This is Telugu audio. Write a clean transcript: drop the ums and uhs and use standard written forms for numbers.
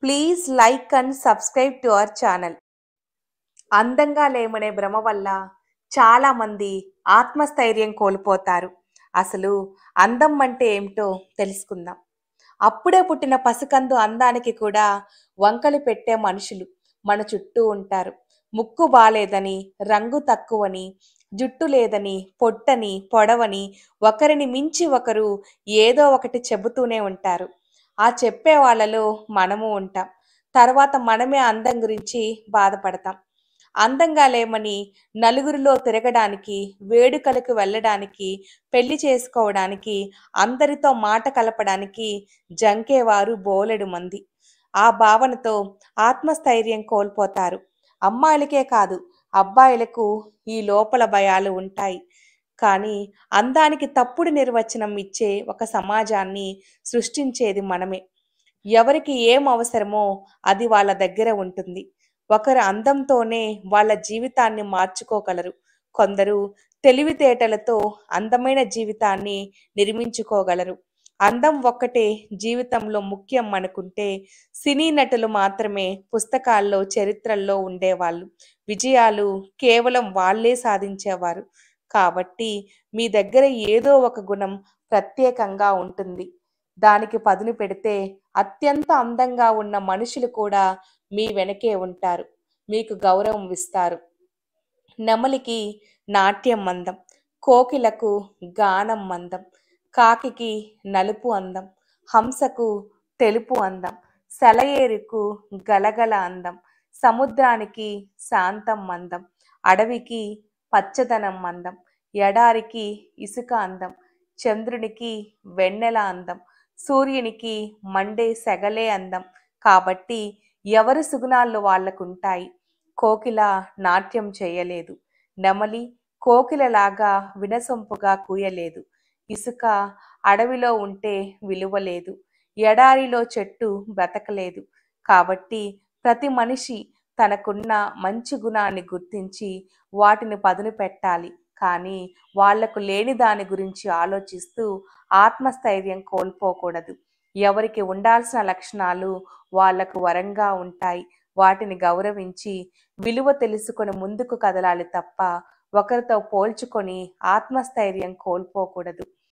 Please like and subscribe to our channel. అందంగా లేమనే భ్రమ వల్ల చాలామంది ఆత్మస్థైర్యం కోల్పోతారు. అసలు అందం అంటే ఏమిటో తెలుసుకుందాం. అప్పుడే పుట్టిన పసికందు అందానికి కూడా వంకలు పెట్టే మనుషులు మన చుట్టూ ఉంటారు. ముక్కు బాలేదని, రంగు తక్కువని, జుట్టు లేదని, పొట్టని, పొడవని ఒకరిని మించి ఒకరు ఏదో ఒకటి చెబుతూనే ఉంటారు. ఆ చెప్పే వాళ్ళలో మనము ఉంటాం. తర్వాత మనమే అందం గురించి బాధపడతాం. అందంగా లేమని నలుగురిలో తిరగడానికి, వేడుకలకు వెళ్ళడానికి, పెళ్లి చేసుకోవడానికి, అందరితో మాట కలపడానికి జంకేవారు బోలెడు మంది. ఆ భావనతో ఆత్మస్థైర్యం కోల్పోతారు. అమ్మాయిలకే కాదు, అబ్బాయిలకు ఈ లోపల భయాలు ఉంటాయి. కానీ అందానికి తప్పుడు నిర్వచనం ఇచ్చే ఒక సమాజాన్ని సృష్టించేది మనమే. ఎవరికి ఏం అవసరమో అది వాళ్ళ దగ్గర ఉంటుంది. ఒకరు అందంతోనే వాళ్ళ జీవితాన్ని మార్చుకోగలరు. కొందరు తెలివితేటలతో అందమైన జీవితాన్ని నిర్మించుకోగలరు. అందం ఒక్కటే జీవితంలో ముఖ్యం అనుకుంటే సినీ నటులు మాత్రమే పుస్తకాల్లో, చరిత్రల్లో ఉండేవాళ్ళు. విజయాలు కేవలం వాళ్ళే సాధించేవారు. కాబట్టి మీ దగ్గర ఏదో ఒక గుణం ప్రత్యేకంగా ఉంటుంది. దానికి పదును పెడితే అత్యంత అందంగా ఉన్న మనుషులు కూడా మీ వెనకే ఉంటారు. మీకు గౌరవం ఇస్తారు. నెమలికి నాట్యం అందం, కోకిలకు గానం అందం, కాకికి నలుపు అందం, హంసకు తెలుపు అందం, సెలయేరుకు గలగల అందం, సముద్రానికి శాంతం అందం, అడవికి పచ్చదనం అందం, ఎడారికి ఇసుక అందం, చంద్రునికి వెన్నెల అందం, సూర్యునికి మండే సెగలే అందం. కాబట్టి ఎవరి సుగుణాలు వాళ్ళకుంటాయి. కోకిల నాట్యం చేయలేదు. నెమలి కోకిలలాగా వినసొంపుగా కూయలేదు. ఇసుక అడవిలో ఉంటే విలువ లేదు. ఎడారిలో చెట్టు బ్రతకలేదు. కాబట్టి ప్రతి మనిషి తనకున్న మంచి గుణాన్ని గుర్తించి వాటిని పదును పెట్టాలి. కానీ వాళ్లకు లేని దాని గురించి ఆలోచిస్తూ ఆత్మస్థైర్యం కోల్పోకూడదు. ఎవరికి ఉండాల్సిన లక్షణాలు వాళ్లకు వరంగా ఉంటాయి. వాటిని గౌరవించి విలువ తెలుసుకొని ముందుకు కదలాలి తప్ప ఒకరితో పోల్చుకొని ఆత్మస్థైర్యం కోల్పోకూడదు.